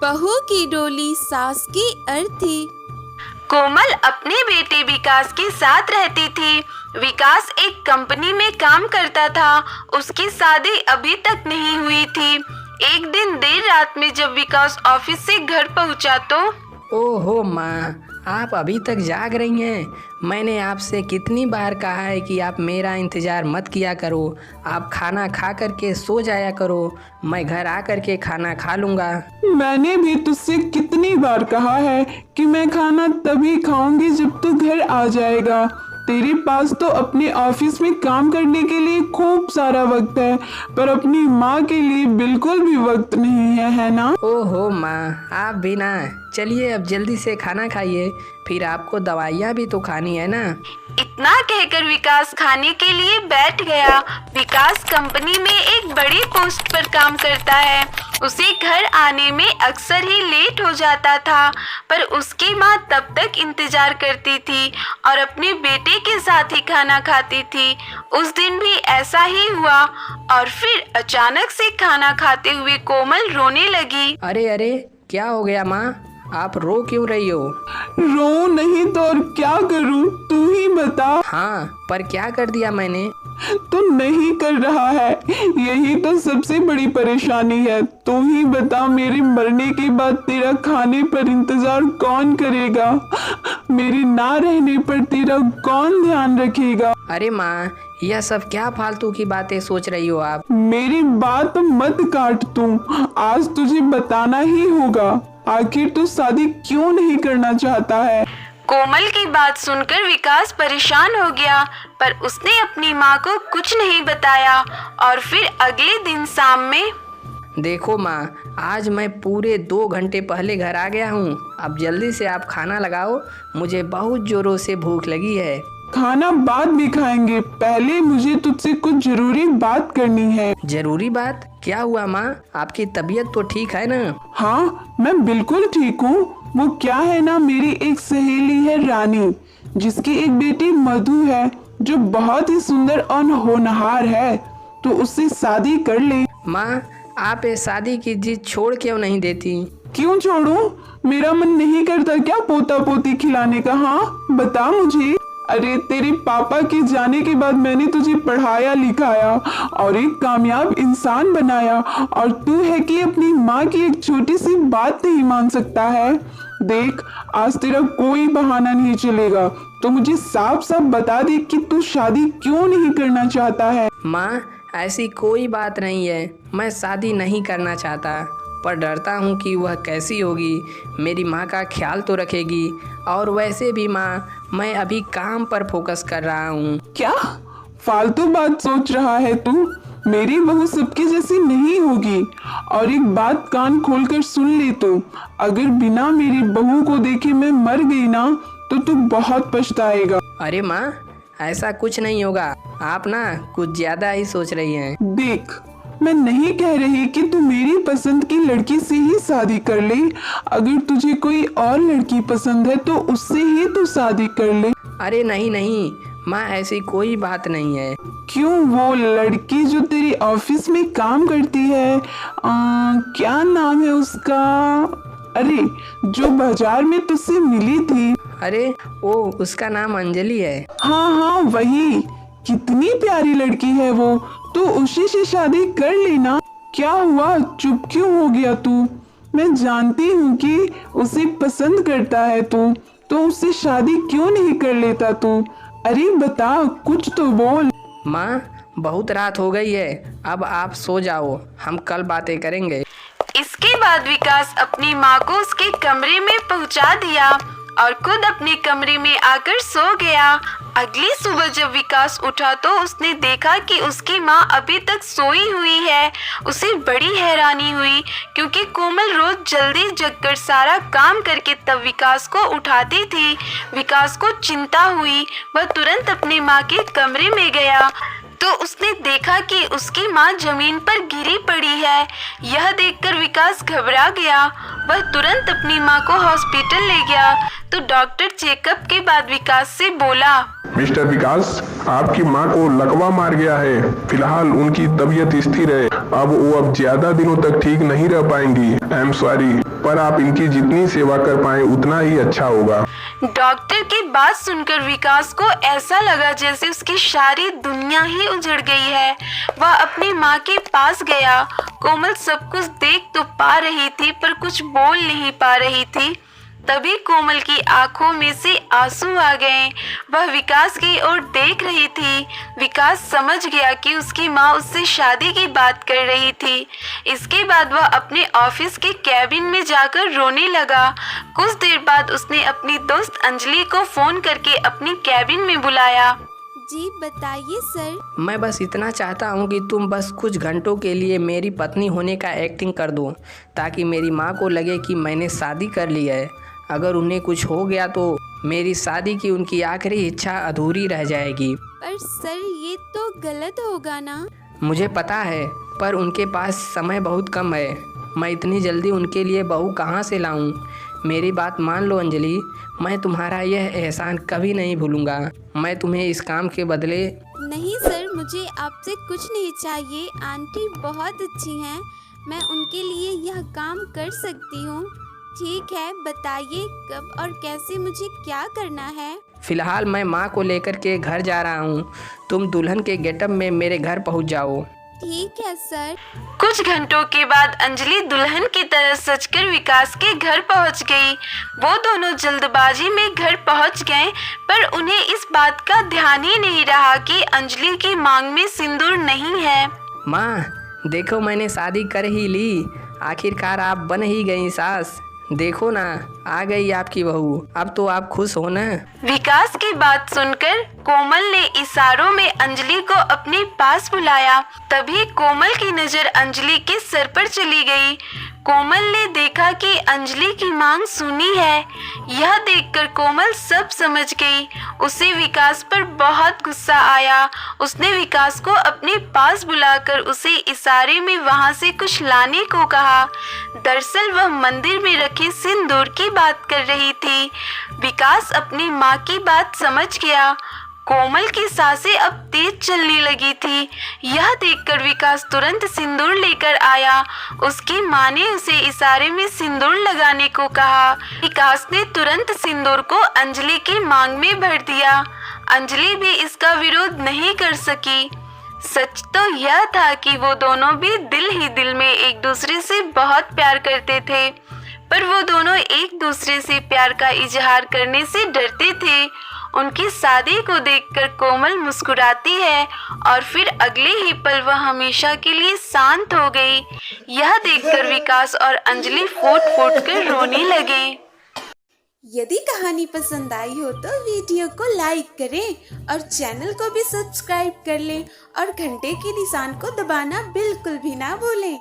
बहू की डोली सास की अर्थी। कोमल अपने बेटे विकास के साथ रहती थी। विकास एक कंपनी में काम करता था। उसकी शादी अभी तक नहीं हुई थी। एक दिन देर रात में जब विकास ऑफिस से घर पहुंचा तो ओहो माँ, आप अभी तक जाग रही हैं। मैंने आपसे कितनी बार कहा है कि आप मेरा इंतज़ार मत किया करो। आप खाना खा करके सो जाया करो, मैं घर आ करके खाना खा लूँगा। मैंने भी तुझसे कितनी बार कहा है कि मैं खाना तभी खाऊंगी जब तू घर आ जाएगा। तेरे पास तो अपने ऑफिस में काम करने के लिए खूब सारा वक्त है, पर अपनी माँ के लिए बिल्कुल भी वक्त नहीं है ना? ओहो माँ, आप भी ना। चलिए अब जल्दी से खाना खाइए, फिर आपको दवाइयाँ भी तो खानी है ना। इतना कहकर विकास खाने के लिए बैठ गया। विकास कंपनी में एक बड़ी पोस्ट पर काम करता है। उसे घर आने में अक्सर ही लेट हो जाता था, पर उसकी माँ तब तक इंतजार करती थी और अपने बेटे के साथ ही खाना खाती थी। उस दिन भी ऐसा ही हुआ और फिर अचानक से खाना खाते हुए कोमल रोने लगी। अरे अरे, क्या हो गया माँ? आप रो क्यों रही हो? रो नहीं तो और क्या करूं, तू ही बता। हाँ, पर क्या कर दिया मैंने? तू नहीं कर रहा है, यही तो सबसे बड़ी परेशानी है। तू ही बता, मेरे मरने के बाद तेरा खाने पर इंतजार कौन करेगा? मेरे ना रहने पर तेरा कौन ध्यान रखेगा? अरे माँ, यह सब क्या फालतू की बातें सोच रही हो आप? मेरी बात मत काट तू, आज तुझे बताना ही होगा। आखिर तू शादी क्यों नहीं करना चाहता है? कोमल की बात सुनकर विकास परेशान हो गया, पर उसने अपनी माँ को कुछ नहीं बताया। और फिर अगले दिन शाम में देखो माँ, आज मैं पूरे 2 घंटे पहले घर आ गया हूँ। अब जल्दी से आप खाना लगाओ, मुझे बहुत जोरों से भूख लगी है। खाना बाद में खाएंगे, पहले मुझे तुझसे कुछ जरूरी बात करनी है। जरूरी बात? क्या हुआ माँ, आपकी तबीयत तो ठीक है ना? हाँ, मैं बिल्कुल ठीक हूँ। वो क्या है ना, मेरी एक सहेली है रानी, जिसकी एक बेटी मधु है जो बहुत ही सुंदर और होनहार है, तो उससे शादी कर ले। माँ, आप ये शादी की जिद छोड़ क्यों नहीं देती? क्यों छोड़ूं? मेरा मन नहीं करता क्या पोता पोती खिलाने का? हाँ बता मुझे। अरे तेरे पापा के जाने के बाद मैंने तुझे पढ़ाया लिखाया और एक कामयाब इंसान बनाया, और तू है कि अपनी माँ की एक छोटी सी बात नहीं मान सकता है। देख, आज तेरा कोई बहाना नहीं चलेगा, तो मुझे साफ साफ बता दे कि तू शादी क्यों नहीं करना चाहता है। माँ, ऐसी कोई बात नहीं है, मैं शादी नहीं करना चाहता, पर डरता हूँ कि वह कैसी होगी, मेरी माँ का ख्याल तो रखेगी। और वैसे भी माँ, मैं अभी काम पर फोकस कर रहा हूँ। क्या फालतू बात सोच रहा है तू? मेरी बहू सबके जैसी नहीं होगी। और एक बात कान खोलकर सुन ले तू, अगर बिना मेरी बहू को देखे मैं मर गई ना, तो तू बहुत पछताएगा। अरे माँ, ऐसा कुछ नहीं होगा, आप ना कुछ ज्यादा ही सोच रही हैं। देख, मैं नहीं कह रही कि तू मेरी पसंद की लड़की से ही शादी कर ले। अगर तुझे कोई और लड़की पसंद है तो उससे ही तू शादी कर ले। अरे नहीं नहीं माँ, ऐसी कोई बात नहीं है। क्यों? वो लड़की जो तेरी ऑफिस में काम करती है, क्या नाम है उसका? अरे जो बाजार में तुझसे मिली थी। अरे ओ, उसका नाम अंजलि है। हाँ हाँ वही, कितनी प्यारी लड़की है वो, तू उसी से शादी कर लेना। क्या हुआ, चुप क्यों हो गया तू? मैं जानती हूँ कि उसे पसंद करता है तू, तो उससे शादी क्यों नहीं कर लेता तू? अरे बता, कुछ तो बोल। माँ, बहुत रात हो गई है, अब आप सो जाओ, हम कल बातें करेंगे। इसके बाद विकास अपनी माँ को उसके कमरे में पहुँचा दिया और खुद अपने कमरे में आकर सो गया। अगली सुबह जब विकास उठा तो उसने देखा कि उसकी माँ अभी तक सोई हुई है। उसे बड़ी हैरानी हुई, क्योंकि कोमल रोज जल्दी जगकर सारा काम करके तब विकास को उठाती थी। विकास को चिंता हुई, वह तुरंत अपनी माँ के कमरे में गया तो उसने देखा कि उसकी माँ जमीन पर गिरी पड़ी है। यह देखकर विकास घबरा गया। वह तुरंत अपनी माँ को हॉस्पिटल ले गया तो डॉक्टर चेकअप के बाद विकास से बोला, मिस्टर विकास, आपकी माँ को लकवा मार गया है। फिलहाल उनकी तबीयत स्थिर है। अब ज्यादा दिनों तक ठीक नहीं रह पाएंगी। आई एम सॉरी, पर आप इनकी जितनी सेवा कर पाए उतना ही अच्छा होगा। डॉक्टर की बात सुनकर विकास को ऐसा लगा जैसे उसकी सारी दुनिया ही उजड़ गई है। वह अपनी माँ के पास गया। कोमल सब कुछ देख तो पा रही थी पर कुछ बोल नहीं पा रही थी। तभी कोमल की आंखों में से आंसू आ गए। वह विकास की ओर देख रही थी। विकास समझ गया कि उसकी माँ उससे शादी की बात कर रही थी। इसके बाद वह अपने ऑफिस के कैबिन में जाकर रोने लगा। कुछ देर बाद उसने अपनी दोस्त अंजलि को फोन करके अपनी कैबिन में बुलाया। जी बताइए सर। मैं बस इतना चाहता हूँ कि तुम बस कुछ घंटों के लिए मेरी पत्नी होने का एक्टिंग कर दो, ताकि मेरी माँ को लगे कि मैंने शादी कर ली है। अगर उन्हें कुछ हो गया तो मेरी शादी की उनकी आखिरी इच्छा अधूरी रह जाएगी। पर सर ये तो गलत होगा ना। मुझे पता है, पर उनके पास समय बहुत कम है। मैं इतनी जल्दी उनके लिए बहू कहाँ से लाऊं? मेरी बात मान लो अंजलि, मैं तुम्हारा यह एहसान कभी नहीं भूलूंगा। मैं तुम्हें इस काम के बदले। नहीं सर, मुझे आपसे कुछ नहीं चाहिए। आंटी बहुत अच्छी हैं, मैं उनके लिए यह काम कर सकती हूँ। ठीक है, बताइए कब और कैसे मुझे क्या करना है। फिलहाल मैं माँ को लेकर के घर जा रहा हूँ। तुम दुल्हन के गेटअप में मेरे घर पहुँच जाओ। ठीक है सर। कुछ घंटों के बाद अंजलि दुल्हन की तरह सजकर विकास के घर पहुंच गई। वो दोनों जल्दबाजी में घर पहुंच गए, पर उन्हें इस बात का ध्यान ही नहीं रहा कि अंजलि की मांग में सिंदूर नहीं है। माँ देखो, मैंने शादी कर ही ली। आखिरकार आप बन ही गई सास। देखो ना, आ गई आपकी बहू। अब तो आप खुश हो ना? विकास की बात सुनकर कोमल ने इशारों में अंजलि को अपने पास बुलाया। तभी कोमल की नजर अंजलि के सर पर चली गई। कोमल ने देखा कि अंजलि की मांग सुनी है। यह देखकर कोमल सब समझ गई। उसे विकास पर बहुत गुस्सा आया। उसने विकास को अपने पास बुलाकर उसे इशारे में वहां से कुछ लाने को कहा। दरअसल वह मंदिर में रखे सिंदूर की बात कर रही थी। विकास अपनी माँ की बात समझ गया। कोमल की सांसें अब तेज चलने लगी थी। यह देखकर विकास तुरंत सिंदूर लेकर आया। उसकी माँ ने उसे इशारे में सिंदूर लगाने को कहा। विकास ने तुरंत सिंदूर को अंजलि की मांग में भर दिया। अंजलि भी इसका विरोध नहीं कर सकी। सच तो यह था कि वो दोनों भी दिल ही दिल में एक दूसरे से बहुत प्यार करते थे, पर वो दोनों एक दूसरे से प्यार का इजहार करने से डरते थे। उनकी शादी को देखकर कोमल मुस्कुराती है और फिर अगले ही पल वह हमेशा के लिए शांत हो गई। यह देखकर विकास और अंजलि फूट-फूट कर रोने लगे। यदि कहानी पसंद आई हो तो वीडियो को लाइक करें और चैनल को भी सब्सक्राइब कर लें और घंटे के निशान को दबाना बिल्कुल भी ना भूलें।